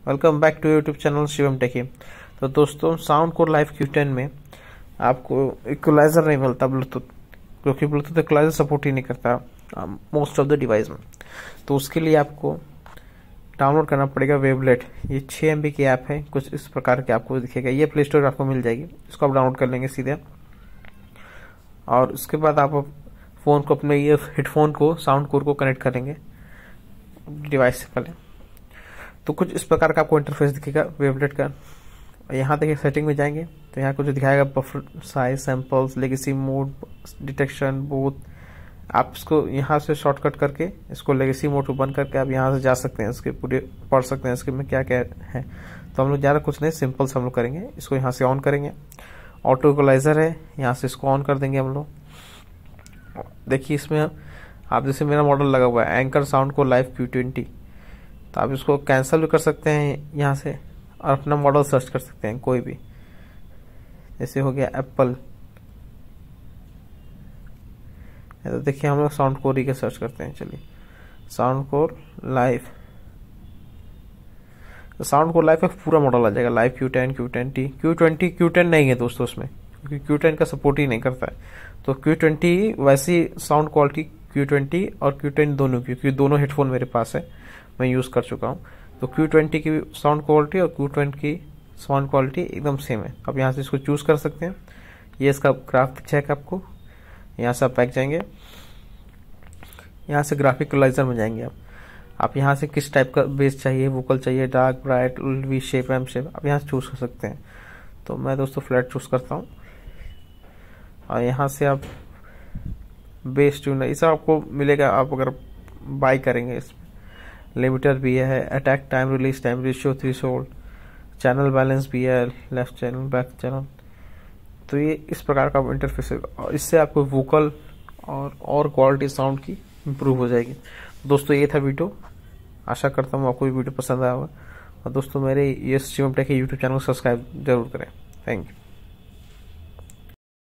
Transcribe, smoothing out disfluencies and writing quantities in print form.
Welcome back to YouTube channel Shivam techie. तो दोस्तों, sound core live Q10 में आपको इक्वलाइजर नहीं मिलता ब्लूटूथ, क्योंकि ब्लूटूथ इक्वलाइजर सपोर्ट ही नहीं करता मोस्ट ऑफ द डिवाइस में। तो उसके लिए आपको डाउनलोड करना पड़ेगा वेवलेट। ये 6 MB की ऐप है, कुछ इस प्रकार के आपको दिखेगा। ये प्ले स्टोर आपको मिल जाएगी, इसको आप डाउनलोड कर लेंगे सीधे। और उसके बाद आप फ़ोन को, अपने ये हेडफोन को साउंड कोर को कनेक्ट करेंगे डिवाइस से पहले। तो कुछ इस प्रकार का आपको इंटरफेस दिखेगा वेवलेट का। यहाँ देखिए सेटिंग में जाएंगे तो यहाँ कुछ दिखाएगा buffer size, samples, legacy mode, detection, booth. आप इसको यहाँ से शॉर्टकट करके इसको लेगेसी मोड को बंद करके आप यहाँ से जा सकते हैं, इसके पूरे पढ़ सकते हैं इसके में क्या क्या है। तो हम लोग ज़्यादा कुछ नहीं, सिंपल से हम लोग करेंगे। इसको यहाँ से ऑन करेंगे। ऑटो इक्वलाइजर है, यहाँ से इसको ऑन कर देंगे हम लोग। देखिए इसमें आप, जैसे मेरा मॉडल लगा हुआ है एंकर साउंड को लाइव Q20, तो आप इसको कैंसिल भी कर सकते हैं यहाँ से और अपना मॉडल सर्च कर सकते हैं कोई भी। जैसे हो गया एप्पल, तो देखिए हम लोग साउंड कोर ही के सर्च करते हैं। चलिए साउंड कोर लाइव, तो साउंड कोर लाइव का पूरा मॉडल आ जाएगा लाइव Q10, Q10 नहीं है दोस्तों उसमें, क्योंकि Q10 का सपोर्ट ही नहीं करता है। तो Q20 वैसी साउंड क्वालिटी Q20 और Q10 दोनों की, क्योंकि दोनों हेडफोन मेरे पास है, मैं यूज़ कर चुका हूँ। तो Q20 की साउंड क्वालिटी और Q10 की साउंड क्वालिटी एकदम सेम है। आप यहाँ से इसको चूज़ कर सकते हैं। ये इसका ग्राफिक चेक आपको, यहाँ से आप बैक जाएंगे, यहाँ से ग्राफिक इक्वलाइजर में जाएंगे आप यहाँ से किस टाइप का बेस चाहिए, वोकल चाहिए, dark, bright, V shape, M shape, आप यहाँ से चूज़ कर सकते हैं। तो मैं दोस्तों फ्लैट चूज़ करता हूँ और यहाँ से आप बेस ट्यूनर इसे आपको मिलेगा आप अगर बाई करेंगे। इसमें लिमिटर भी है, attack time, release time, ratio, threshold, channel balance भी है, लेफ्ट चैनल, बैक चैनल। तो ये इस प्रकार का इंटरफेस है और इससे आपको वोकल और क्वालिटी साउंड की इम्प्रूव हो जाएगी। दोस्तों ये था वीडियो, आशा करता हूँ आपको ये वीडियो पसंद आया होगा। और दोस्तों मेरे ये शिवम टेक यूट्यूब चैनल को सब्सक्राइब जरूर करें। Thank you.